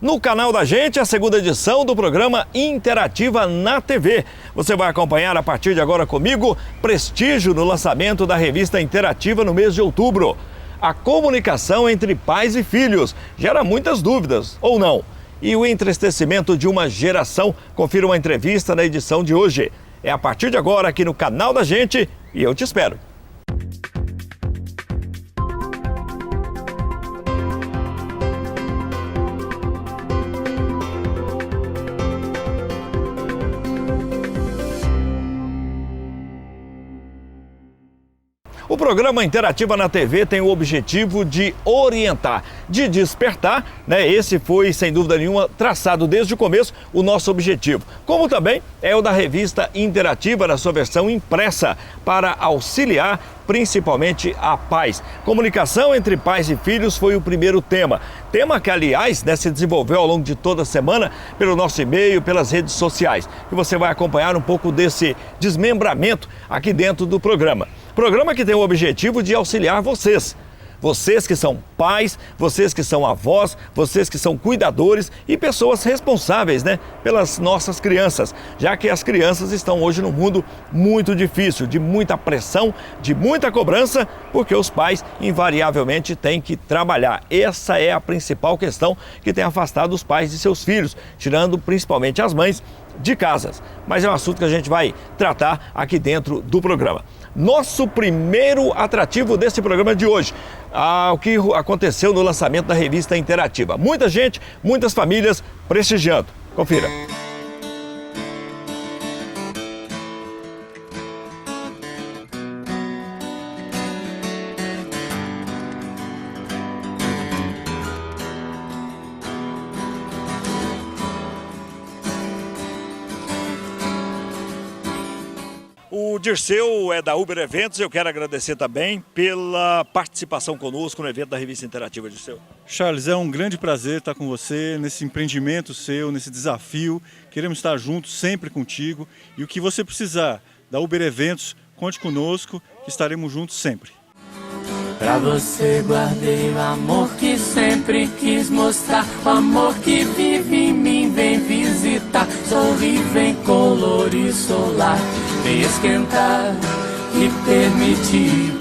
No canal da gente, a segunda edição do programa Interativa na TV. Você vai acompanhar a partir de agora comigo prestígio no lançamento da revista Interativa no mês de outubro. A comunicação entre pais e filhos gera muitas dúvidas, ou não? E o entristecimento de uma geração? Confira uma entrevista na edição de hoje. É a partir de agora aqui no canal da gente e eu te espero. O programa Interativa na TV tem o objetivo de orientar, de despertar, né? Esse foi, sem dúvida nenhuma, traçado desde o começo o nosso objetivo. Como também é o da revista Interativa na sua versão impressa, para auxiliar principalmente a pais. Comunicação entre pais e filhos foi o primeiro tema. Tema que, aliás, né, se desenvolveu ao longo de toda a semana pelo nosso e-mail, pelas redes sociais. E você vai acompanhar um pouco desse desmembramento aqui dentro do programa. Programa que tem o objetivo de auxiliar vocês. Vocês que são pais, vocês que são avós, vocês que são cuidadores e pessoas responsáveis, né, pelas nossas crianças, já que as crianças estão hoje num mundo muito difícil, de muita pressão, de muita cobrança, porque os pais invariavelmente têm que trabalhar. Essa é a principal questão que tem afastado os pais de seus filhos, tirando principalmente as mães de casas. Mas é um assunto que a gente vai tratar aqui dentro do programa. Nosso primeiro atrativo desse programa de hoje, o que aconteceu no lançamento da revista Interativa. Muita gente, muitas famílias prestigiando. Confira. O Dirceu é da Uber Eventos, eu quero agradecer também pela participação conosco no evento da revista Interativa, Dirceu. Charles, é um grande prazer estar com você nesse empreendimento seu, nesse desafio. Queremos estar juntos, sempre contigo. E o que você precisar da Uber Eventos, conte conosco, que estaremos juntos sempre. Pra você guardei o amor que sempre quis mostrar, o amor que vive em mim, vem visitar, sorri, vem colorir solar, vem esquentar e permitir.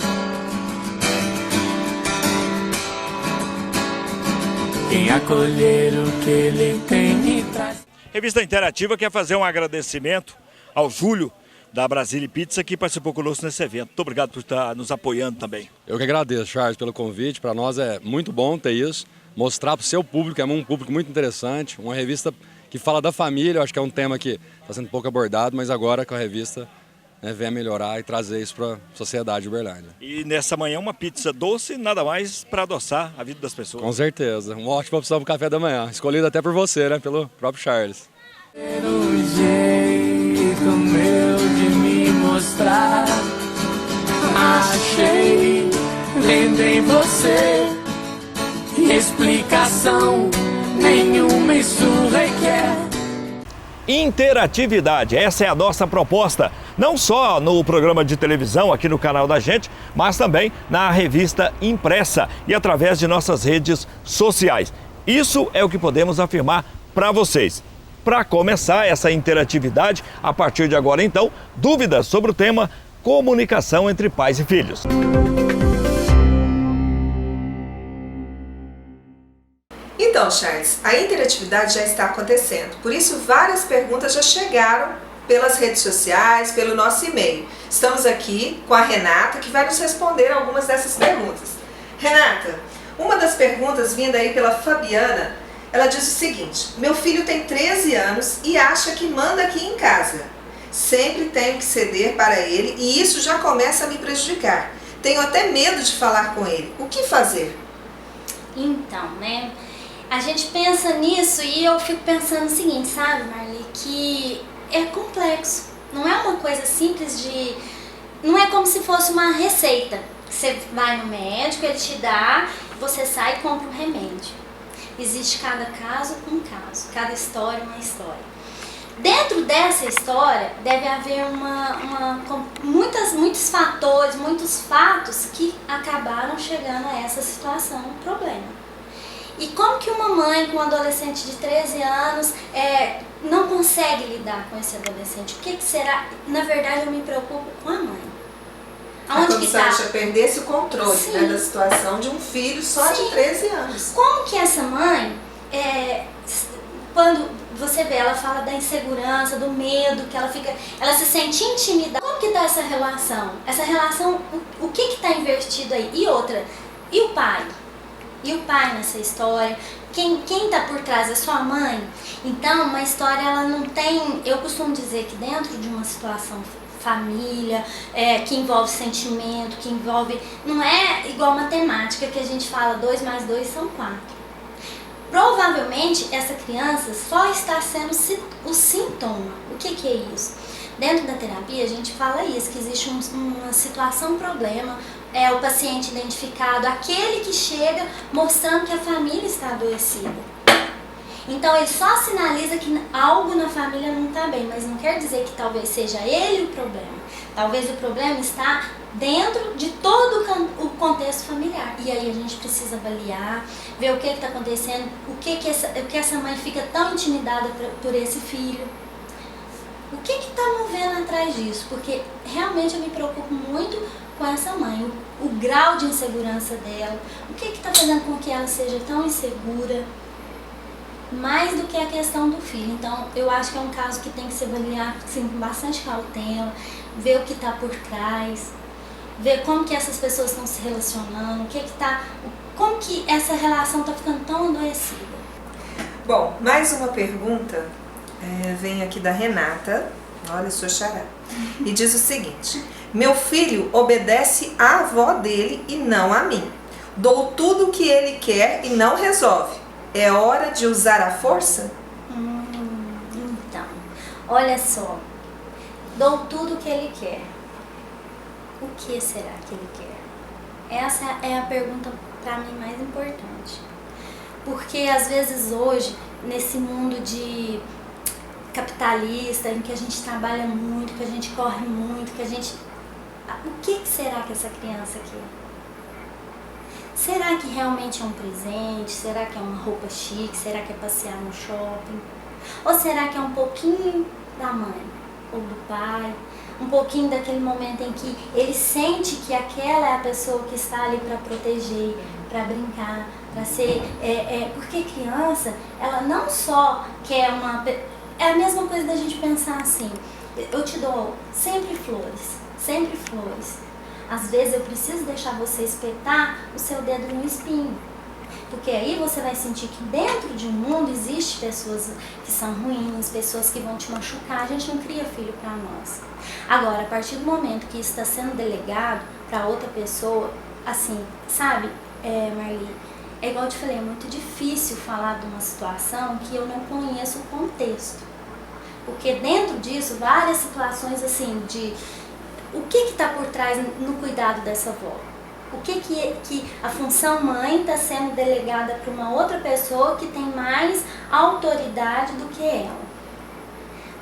Quem acolher o que ele tem e traz. Revista Interativa quer fazer um agradecimento ao Júlio da Brasília Pizza, que participou conosco nesse evento. Muito obrigado por estar nos apoiando também. Eu que agradeço, Charles, pelo convite. Para nós é muito bom ter isso, mostrar para o seu público, é um público muito interessante, uma revista que fala da família. Eu acho que é um tema que está sendo pouco abordado, mas agora com a revista, né, vem a melhorar e trazer isso para a sociedade de Uberlândia. E nessa manhã uma pizza doce, nada mais para adoçar a vida das pessoas. Com certeza, uma ótima opção para o café da manhã, escolhida até por você, né, pelo próprio Charles. Um jeito meu de me mostrar, achei lendo em você, explicação nenhuma isso requer. Interatividade, essa é a nossa proposta, não só no programa de televisão aqui no canal da gente, mas também na revista impressa e através de nossas redes sociais. Isso é o que podemos afirmar para vocês. Para começar essa interatividade, a partir de agora então, dúvidas sobre o tema comunicação entre pais e filhos. Então, Charles, a interatividade já está acontecendo, por isso várias perguntas já chegaram pelas redes sociais, pelo nosso e-mail. Estamos aqui com a Renata, que vai nos responder algumas dessas perguntas. Renata, uma das perguntas vinda aí pela Fabiana, ela diz o seguinte: meu filho tem 13 anos e acha que manda aqui em casa. Sempre tenho que ceder para ele e isso já começa a me prejudicar. Tenho até medo de falar com ele. O que fazer? Então, né, a gente pensa nisso e eu fico pensando o seguinte, sabe, Marli, que é complexo. Não é uma coisa simples de... Não é como se fosse uma receita. Você vai no médico, ele te dá, você sai e compra um remédio. Existe cada caso um caso, cada história uma história. Dentro dessa história deve haver muitos fatores, muitos fatos que acabaram chegando a essa situação, um problema. E como que uma mãe com um adolescente de 13 anos não consegue lidar com esse adolescente? O que será? Na verdade, eu me preocupo com a mãe. Aonde que tá? Você perdesse o controle, né, da situação de um filho só de 13 anos. Como que essa mãe, quando você vê, ela fala da insegurança, do medo, que ela se sente intimidada. Como que tá essa relação? Essa relação, o que está invertido aí? E outra, e o pai? E o pai nessa história? Quem está por trás é sua mãe? Então, uma história, ela não tem... Eu costumo dizer que dentro de uma situação família, que envolve sentimento, que envolve... Não é igual matemática que a gente fala 2 mais 2 são 4. Provavelmente essa criança só está sendo o sintoma. O que é isso? Dentro da terapia a gente fala isso, que existe uma situação, problema, o paciente identificado, aquele que chega mostrando que a família está adoecida. Então ele só sinaliza que algo na família não está bem, mas não quer dizer que talvez seja ele o problema. Talvez o problema está dentro de todo o contexto familiar. E aí a gente precisa avaliar, ver o que está acontecendo, o que essa mãe fica tão intimidada por esse filho. O que está movendo atrás disso? Porque realmente eu me preocupo muito com essa mãe, o grau de insegurança dela, o que está fazendo com que ela seja tão insegura, mais do que a questão do filho. Então eu acho que é um caso que tem que se avaliar assim, com bastante cautela, ver o que está por trás, ver como que essas pessoas estão se relacionando, como que essa relação está ficando tão adoecida. Bom, mais uma pergunta vem aqui da Renata, olha, sua xará, e diz o seguinte: meu filho obedece à avó dele e não a mim. Dou tudo o que ele quer e não resolve. É hora de usar a força? Então, olha só, dou tudo o que ele quer. O que será que ele quer? Essa é a pergunta para mim mais importante. Porque às vezes hoje, nesse mundo de capitalista, em que a gente trabalha muito, que a gente corre muito, o que será que essa criança quer? Será que realmente é um presente? Será que é uma roupa chique? Será que é passear no shopping? Ou será que é um pouquinho da mãe ou do pai? Um pouquinho daquele momento em que ele sente que aquela é a pessoa que está ali para proteger, para brincar, para ser... porque criança, ela não só quer uma... É a mesma coisa da gente pensar assim, eu te dou sempre flores, sempre flores. Às vezes eu preciso deixar você espetar o seu dedo no espinho. Porque aí você vai sentir que dentro de um mundo existe pessoas que são ruins, pessoas que vão te machucar. A gente não cria filho para nós. Agora, a partir do momento que isso está sendo delegado para outra pessoa, assim, sabe, Marli, é igual eu te falei, é muito difícil falar de uma situação que eu não conheço o contexto. Porque dentro disso, várias situações assim de... O que está por trás no cuidado dessa avó? O que a função mãe está sendo delegada para uma outra pessoa que tem mais autoridade do que ela?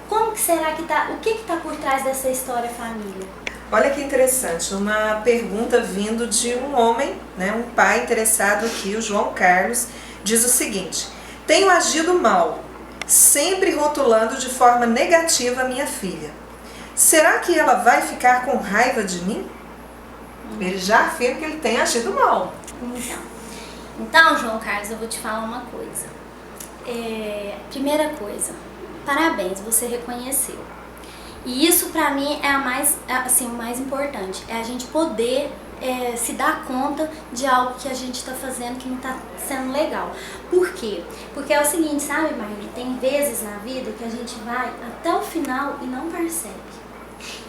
Como que será que está? O que está por trás dessa história família? Olha que interessante, uma pergunta vindo de um homem, né, um pai interessado aqui, o João Carlos, diz o seguinte: tenho agido mal, sempre rotulando de forma negativa a minha filha. Será que ela vai ficar com raiva de mim? Ele já afirma que ele tem agido mal. Então, João Carlos, eu vou te falar uma coisa. Primeira coisa, parabéns, você reconheceu. E isso pra mim é o mais importante. É a gente poder se dar conta de algo que a gente está fazendo que não está sendo legal. Por quê? Porque é o seguinte, sabe, Marli? Tem vezes na vida que a gente vai até o final e não percebe.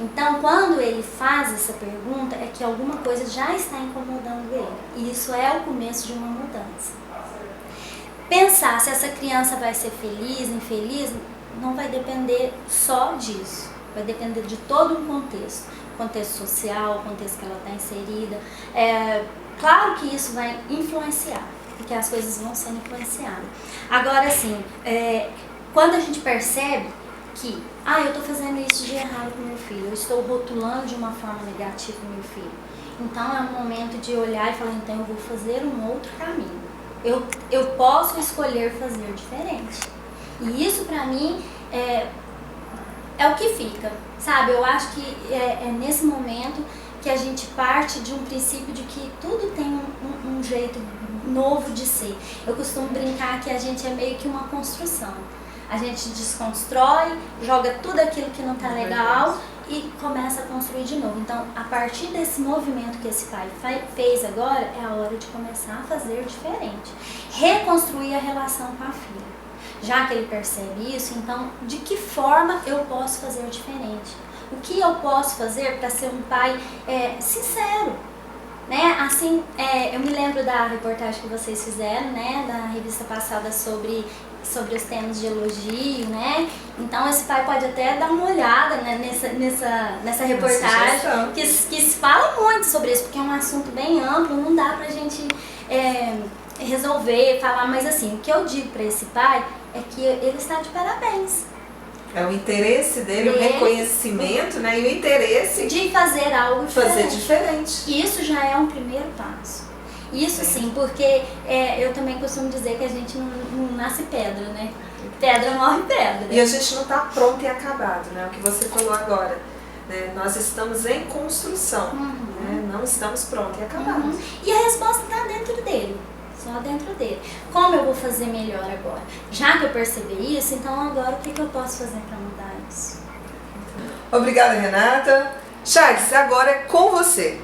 Então, quando ele faz essa pergunta, é que alguma coisa já está incomodando ele. E isso é o começo de uma mudança. Pensar se essa criança vai ser feliz, infeliz, não vai depender só disso. Vai depender de todo um contexto. Contexto social, contexto que ela está inserida. Claro que isso vai influenciar, porque as coisas vão sendo influenciadas. Agora, assim, quando a gente percebe que eu estou fazendo isso de errado com meu filho, eu estou rotulando de uma forma negativa o meu filho, então é um momento de olhar e falar, então eu vou fazer um outro caminho. Eu posso escolher fazer diferente. E isso pra mim é o que fica, sabe? Eu acho que é nesse momento que a gente parte de um princípio de que tudo tem um jeito novo de ser. Eu costumo brincar que a gente é meio que uma construção. A gente desconstrói, joga tudo aquilo que não tá legal e começa a construir de novo. Então, a partir desse movimento que esse pai fez agora, é a hora de começar a fazer diferente. Reconstruir a relação com a filha. Já que ele percebe isso, então, de que forma eu posso fazer diferente? O que eu posso fazer para ser um pai sincero? Né? Assim, eu me lembro da reportagem que vocês fizeram, né, da revista passada sobre os temas de elogio, né? Então esse pai pode até dar uma olhada, né, nessa reportagem que se fala muito sobre isso, porque é um assunto bem amplo, não dá pra gente resolver, falar, mas assim, o que eu digo para esse pai é que ele está de parabéns. É o interesse dele, o reconhecimento, né? E o interesse de fazer algo diferente. diferente. Isso já é um primeiro passo. Isso sim, porque eu também costumo dizer que a gente não nasce pedra, né? Pedra morre pedra. E a gente não está pronto e acabado, né? O que você falou agora. Né? Nós estamos em construção, né? Não estamos prontos e acabados. E a resposta está dentro dele. Só dentro dele. Como eu vou fazer melhor agora? Já que eu percebi isso, então agora o que eu posso fazer para mudar isso? Obrigada, Renata. Charles, agora é com você.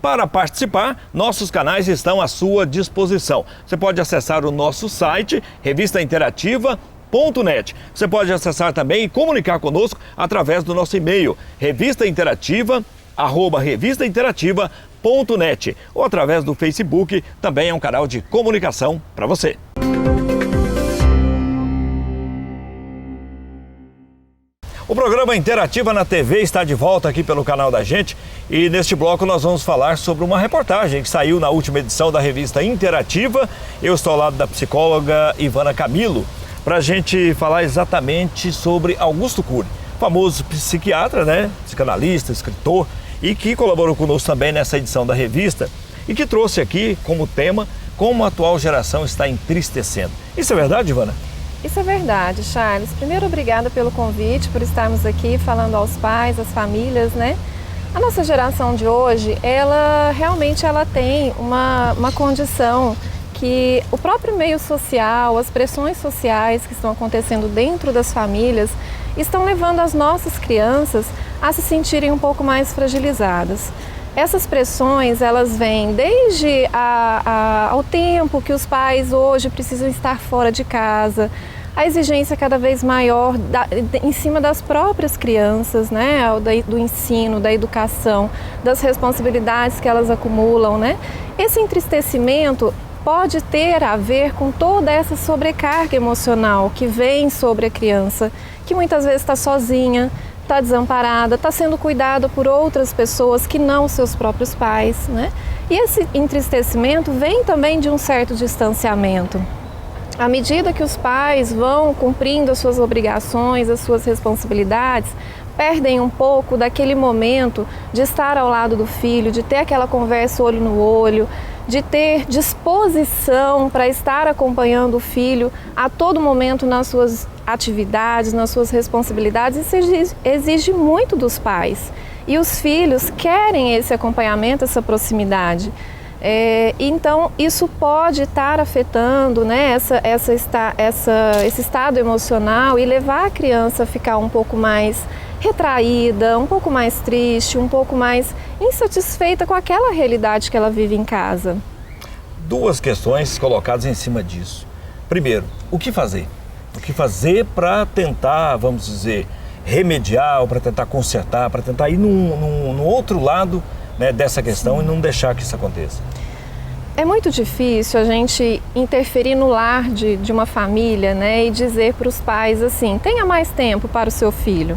Para participar, nossos canais estão à sua disposição. Você pode acessar o nosso site, revistainterativa.net. Você pode acessar também e comunicar conosco através do nosso e-mail, revistainterativa@revistainterativa.net, ou através do Facebook, também é um canal de comunicação para você. O programa Interativa na TV está de volta aqui pelo canal da gente e neste bloco nós vamos falar sobre uma reportagem que saiu na última edição da revista Interativa. Eu estou ao lado da psicóloga Ivana Camilo para a gente falar exatamente sobre Augusto Cury, famoso psiquiatra, né, psicanalista, escritor e que colaborou conosco também nessa edição da revista e que trouxe aqui como tema como a atual geração está entristecendo. Isso é verdade, Ivana? Isso é verdade, Charles. Primeiro, obrigada pelo convite, por estarmos aqui falando aos pais, às famílias, né? A nossa geração de hoje, ela realmente tem uma condição que o próprio meio social, as pressões sociais que estão acontecendo dentro das famílias, estão levando as nossas crianças a se sentirem um pouco mais fragilizadas. Essas pressões, elas vêm desde ao tempo que os pais hoje precisam estar fora de casa, a exigência cada vez maior em cima das próprias crianças, né? Do ensino, da educação, das responsabilidades que elas acumulam, né? Esse entristecimento pode ter a ver com toda essa sobrecarga emocional que vem sobre a criança, que muitas vezes está sozinha, está desamparada, está sendo cuidada por outras pessoas que não seus próprios pais, né? E esse entristecimento vem também de um certo distanciamento. À medida que os pais vão cumprindo as suas obrigações, as suas responsabilidades, perdem um pouco daquele momento de estar ao lado do filho, de ter aquela conversa olho no olho, de ter disposição para estar acompanhando o filho a todo momento nas suas atividades, nas suas responsabilidades. Isso exige muito dos pais. E os filhos querem esse acompanhamento, essa proximidade. Então, isso pode estar afetando, né, esse estado emocional e levar a criança a ficar um pouco mais retraída, um pouco mais triste, um pouco mais insatisfeita com aquela realidade que ela vive em casa. Duas questões colocadas em cima disso. Primeiro, o que fazer? O que fazer para tentar, vamos dizer, remediar, ou para tentar consertar, para tentar ir no outro lado, né, dessa questão e não deixar que isso aconteça? É muito difícil a gente interferir no lar de uma família, né, e dizer para os pais assim, tenha mais tempo para o seu filho.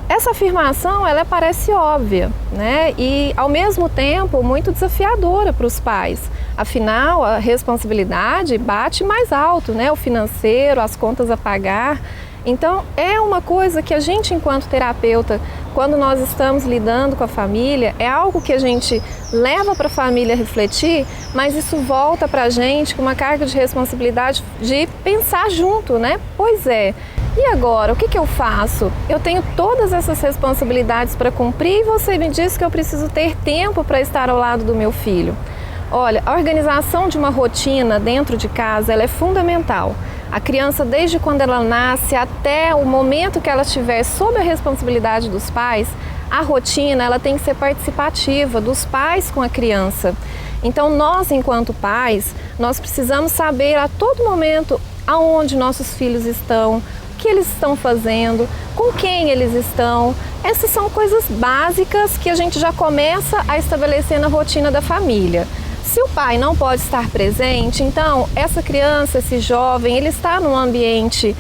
Essa afirmação, ela parece óbvia, né, e ao mesmo tempo muito desafiadora para os pais. Afinal, a responsabilidade bate mais alto, né, o financeiro, as contas a pagar. Então, é uma coisa que a gente, enquanto terapeuta, quando nós estamos lidando com a família, é algo que a gente leva para a família refletir, mas isso volta para a gente com uma carga de responsabilidade de pensar junto, né? Pois é. E agora, o que eu faço? Eu tenho todas essas responsabilidades para cumprir e você me disse que eu preciso ter tempo para estar ao lado do meu filho. Olha, a organização de uma rotina dentro de casa, ela é fundamental. A criança, desde quando ela nasce até o momento que ela estiver sob a responsabilidade dos pais, a rotina ela tem que ser participativa dos pais com a criança. Então nós, enquanto pais, nós precisamos saber a todo momento aonde nossos filhos estão, o que eles estão fazendo, com quem eles estão. Essas são coisas básicas que a gente já começa a estabelecer na rotina da família. Se o pai não pode estar presente, então essa criança, esse jovem, ele está num ambiente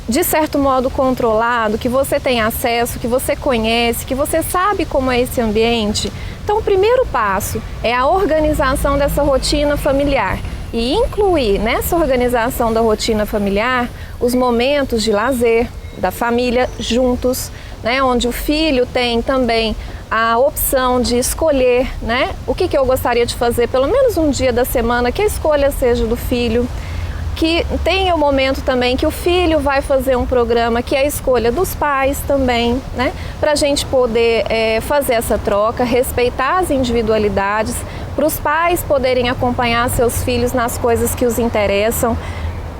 de certo modo controlado, que você tem acesso, que você conhece, que você sabe como é esse ambiente. Então o primeiro passo é a organização dessa rotina familiar e incluir nessa organização da rotina familiar os momentos de lazer da família juntos, né, onde o filho tem também a opção de escolher, né, o que eu gostaria de fazer pelo menos um dia da semana, que a escolha seja do filho, que tenha o momento também que o filho vai fazer um programa que é a escolha dos pais também, né, para a gente poder fazer essa troca, respeitar as individualidades, para os pais poderem acompanhar seus filhos nas coisas que os interessam.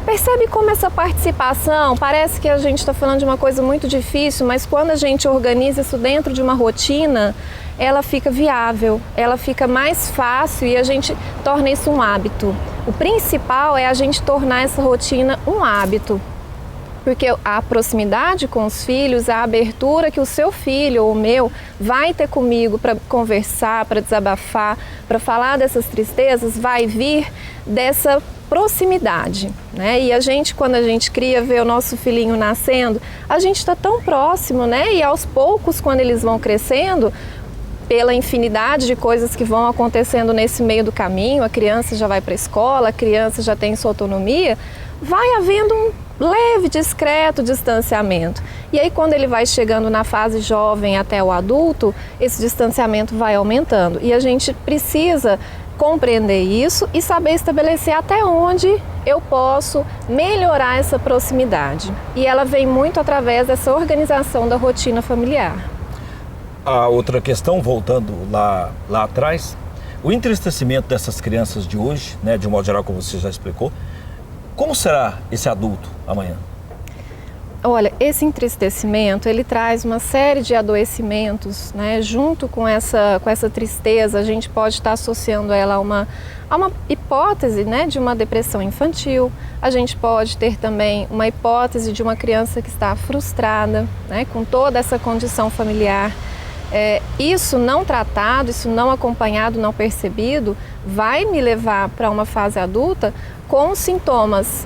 Percebe como essa participação, parece que a gente está falando de uma coisa muito difícil, mas quando a gente organiza isso dentro de uma rotina, ela fica viável, ela fica mais fácil e a gente torna isso um hábito. O principal é a gente tornar essa rotina um hábito, porque a proximidade com os filhos, a abertura que o seu filho ou o meu vai ter comigo para conversar, para desabafar, para falar dessas tristezas, vai vir dessa proximidade, né? E a gente, quando a gente cria, vê o nosso filhinho nascendo, a gente está tão próximo, né? E aos poucos, quando eles vão crescendo, pela infinidade de coisas que vão acontecendo nesse meio do caminho, a criança já vai para a escola, a criança já tem sua autonomia, vai havendo um leve, discreto distanciamento. E aí, quando ele vai chegando na fase jovem até o adulto, esse distanciamento vai aumentando. E a gente precisa compreender isso e saber estabelecer até onde eu posso melhorar essa proximidade. E ela vem muito através dessa organização da rotina familiar. A outra questão, voltando lá atrás, o entristecimento dessas crianças de hoje, né, de um modo geral, como você já explicou, como será esse adulto amanhã? Olha, esse entristecimento, ele traz uma série de adoecimentos, né? Junto com essa tristeza, a gente pode estar associando ela a uma hipótese, né, de uma depressão infantil. A gente pode ter também uma hipótese de uma criança que está frustrada, né, com toda essa condição familiar. Isso não tratado, isso não acompanhado, não percebido, vai me levar para uma fase adulta com sintomas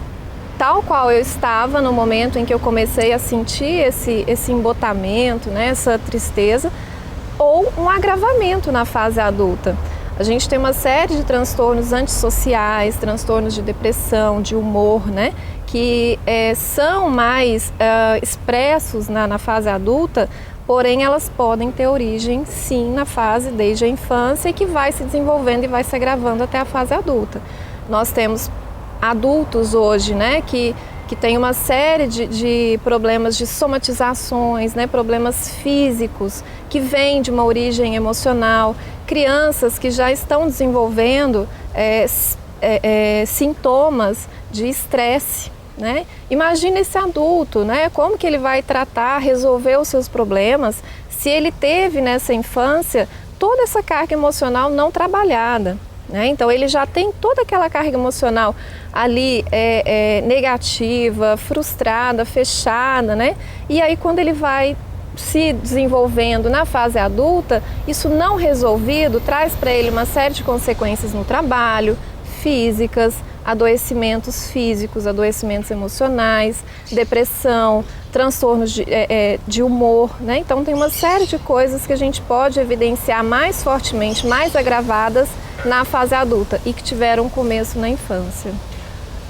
tal qual eu estava no momento em que eu comecei a sentir esse embotamento, né, essa tristeza, ou um agravamento na fase adulta. A gente tem uma série de transtornos antissociais, transtornos de depressão, de humor, né, que são mais expressos na fase adulta, porém elas podem ter origem, sim, na fase desde a infância e que vai se desenvolvendo e vai se agravando até a fase adulta. Nós temos adultos hoje, né, que tem uma série de problemas de somatizações, né, problemas físicos que vêm de uma origem emocional, crianças que já estão desenvolvendo sintomas de estresse, né? Imagina esse adulto, né, como que ele vai tratar, resolver os seus problemas se ele teve nessa infância toda essa carga emocional não trabalhada. Né? Então ele já tem toda aquela carga emocional ali negativa, frustrada, fechada, né? E aí quando ele vai se desenvolvendo na fase adulta, isso não resolvido traz para ele uma série de consequências no trabalho, físicas, adoecimentos físicos, adoecimentos emocionais, depressão, transtornos de humor, né? Então tem uma série de coisas que a gente pode evidenciar mais fortemente, mais agravadas na fase adulta e que tiveram começo na infância.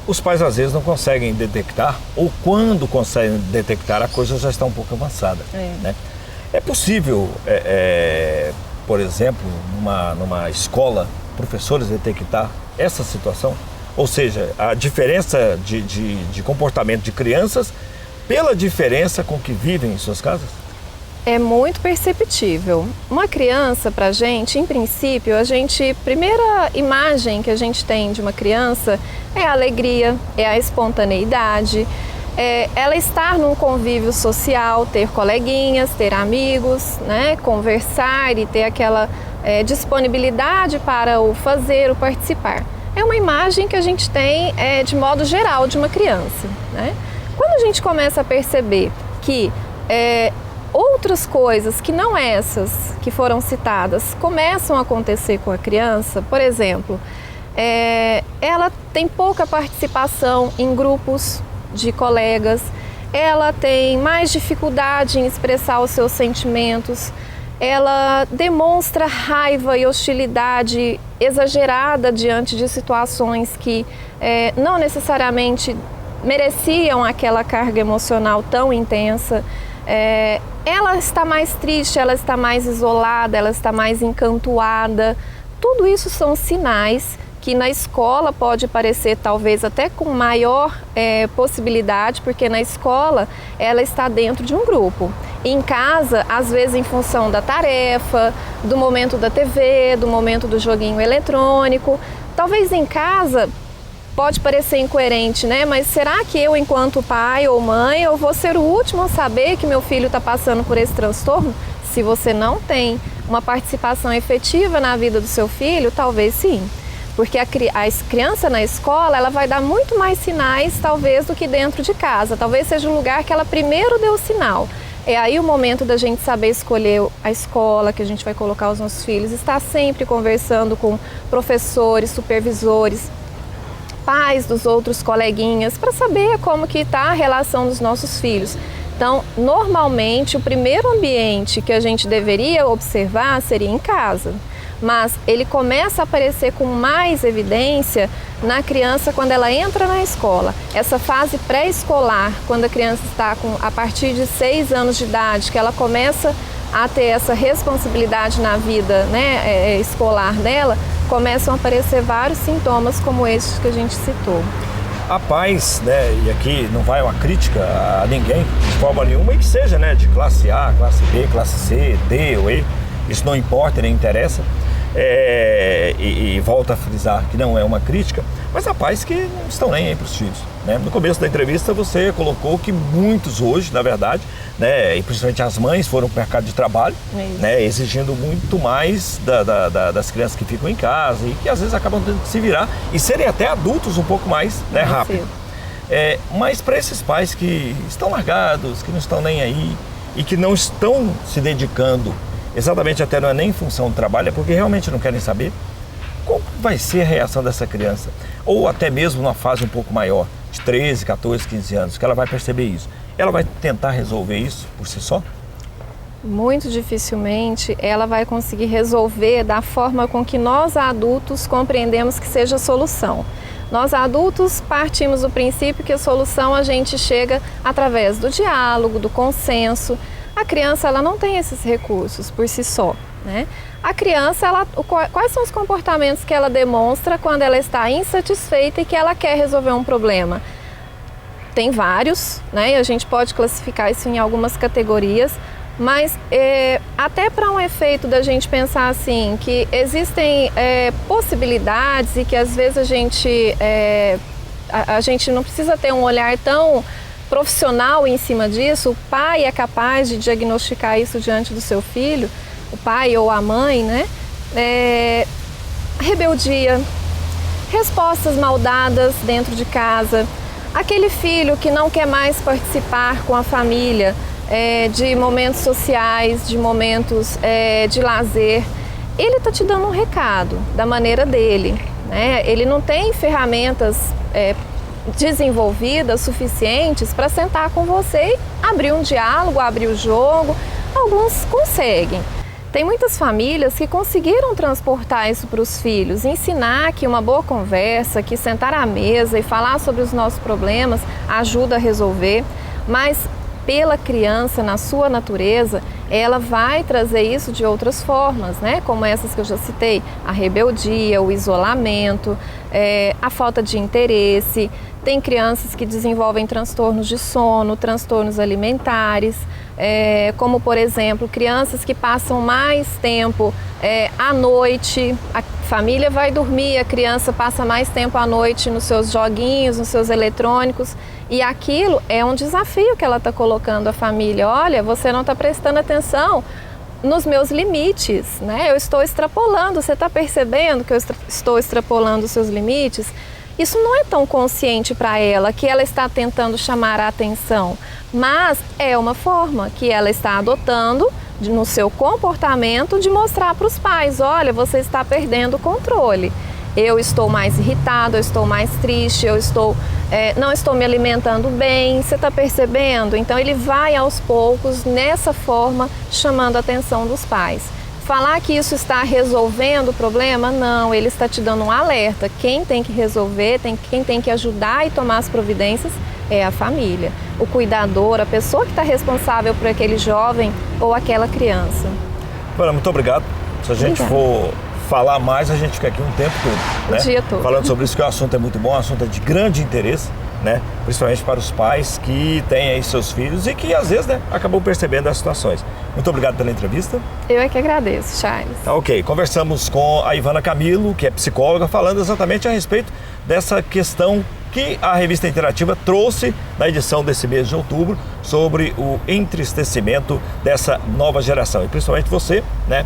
os pais às vezes não conseguem detectar, ou quando conseguem detectar, a coisa já está um pouco avançada. Né? É possível, por exemplo, numa escola, professores detectar essa situação? Ou seja, a diferença de comportamento de crianças pela diferença com que vivem em suas casas? É muito perceptível. Uma criança, pra gente, em princípio, a primeira imagem que a gente tem de uma criança é a alegria, é a espontaneidade, é ela estar num convívio social, ter coleguinhas, ter amigos, né, conversar e ter aquela disponibilidade para o fazer, o participar. É uma imagem que a gente tem de modo geral de uma criança, né? Quando a gente começa a perceber que outras coisas que não essas que foram citadas começam a acontecer com a criança, por exemplo, ela tem pouca participação em grupos de colegas, ela tem mais dificuldade em expressar os seus sentimentos, ela demonstra raiva e hostilidade exagerada diante de situações que não necessariamente mereciam aquela carga emocional tão intensa. Ela está mais triste, ela está mais isolada, ela está mais encantuada. Tudo isso são sinais que na escola pode parecer talvez até com maior possibilidade, porque na escola ela está dentro de um grupo. Em casa, às vezes em função da tarefa, do momento da TV, do momento do joguinho eletrônico. Talvez em casa pode parecer incoerente, né? Mas será que eu, enquanto pai ou mãe, eu vou ser o último a saber que meu filho está passando por esse transtorno? Se você não tem uma participação efetiva na vida do seu filho, talvez sim. Porque a criança na escola, ela vai dar muito mais sinais, talvez, do que dentro de casa. Talvez seja o lugar que ela primeiro deu o sinal. É aí o momento da gente saber escolher a escola que a gente vai colocar os nossos filhos, estar sempre conversando com professores, supervisores, pais dos outros coleguinhas, para saber como que está a relação dos nossos filhos. Então, normalmente, o primeiro ambiente que a gente deveria observar seria em casa. Mas ele começa a aparecer com mais evidência na criança quando ela entra na escola. Essa fase pré-escolar, quando a criança está a partir de 6 anos de idade, que ela começa a ter essa responsabilidade na vida, né, escolar dela, começam a aparecer vários sintomas como esses que a gente citou. Há pais, né, e aqui não vai uma crítica a ninguém, de forma nenhuma, e que seja, né, de classe A, classe B, classe C, D ou E, isso não importa, nem interessa. E volto a frisar que não é uma crítica, mas há pais que não estão nem aí para os filhos, né? No começo da entrevista você colocou que muitos hoje, na verdade, né, e principalmente as mães foram para o mercado de trabalho, né, exigindo muito mais das crianças que ficam em casa e que às vezes acabam tendo que se virar e serem até adultos um pouco mais, né, rápido. Mas para esses pais que estão largados, que não estão nem aí e que não estão se dedicando exatamente, até não é nem em função do trabalho, é porque realmente não querem saber qual vai ser a reação dessa criança. Ou até mesmo numa fase um pouco maior, de 13, 14, 15 anos, que ela vai perceber isso. Ela vai tentar resolver isso por si só? Muito dificilmente ela vai conseguir resolver da forma com que nós adultos compreendemos que seja a solução. Nós adultos partimos do princípio que a solução a gente chega através do diálogo, do consenso. A criança ela não tem esses recursos por si só, né? A criança, quais são os comportamentos que ela demonstra quando ela está insatisfeita e que ela quer resolver um problema? Tem vários, né? E a gente pode classificar isso em algumas categorias, mas até para um efeito da gente pensar assim, que existem possibilidades e que às vezes a gente não precisa ter um olhar tão profissional em cima disso. O pai é capaz de diagnosticar isso diante do seu filho, o pai ou a mãe, né? Rebeldia, respostas mal dadas dentro de casa, aquele filho que não quer mais participar com a família de momentos sociais, de momentos de lazer. Ele está te dando um recado da maneira dele, né? Ele não tem ferramentas desenvolvidas suficientes para sentar com você e abrir um diálogo, abrir o jogo. Alguns conseguem. Tem muitas famílias que conseguiram transportar isso para os filhos, ensinar que uma boa conversa, que sentar à mesa e falar sobre os nossos problemas ajuda a resolver, mas pela criança, na sua natureza, ela vai trazer isso de outras formas, né? Como essas que eu já citei, a rebeldia, o isolamento, a falta de interesse. Tem crianças que desenvolvem transtornos de sono, transtornos alimentares, como por exemplo, crianças que passam mais tempo à noite, a família vai dormir, a criança passa mais tempo à noite nos seus joguinhos, nos seus eletrônicos, e aquilo é um desafio que ela está colocando à família. Olha, você não está prestando atenção nos meus limites, né? Eu estou extrapolando, você está percebendo que eu estou extrapolando os seus limites? Isso não é tão consciente para ela, que ela está tentando chamar a atenção, mas é uma forma que ela está adotando no seu comportamento de mostrar para os pais: olha, você está perdendo o controle. Eu estou mais irritado, eu estou mais triste, não estou me alimentando bem, você está percebendo? Então ele vai aos poucos, nessa forma, chamando a atenção dos pais. Falar que isso está resolvendo o problema, não, ele está te dando um alerta. Quem tem que resolver, quem tem que ajudar e tomar as providências é a família, o cuidador, a pessoa que está responsável por aquele jovem ou aquela criança. Ana, muito obrigado. Se a gente for falar mais, a gente fica aqui um tempo todo, né? O dia todo. Falando sobre isso, que o assunto é muito bom, o assunto é de grande interesse, né? Principalmente para os pais que têm aí seus filhos e que às vezes, né, acabam percebendo as situações. Muito obrigado pela entrevista. Eu é que agradeço, Charles. Tá, ok. Conversamos com a Ivana Camilo, que é psicóloga, falando exatamente a respeito dessa questão que a revista Interativa trouxe na edição desse mês de outubro sobre o entristecimento dessa nova geração. E principalmente você, né,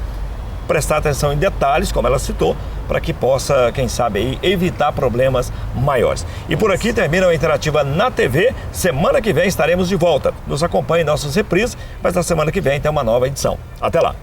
prestar atenção em detalhes, como ela citou, para que possa, quem sabe, aí, evitar problemas maiores. E por aqui termina a Interativa na TV. Semana que vem estaremos de volta. Nos acompanhe em nossas reprises, mas na semana que vem tem uma nova edição. Até lá!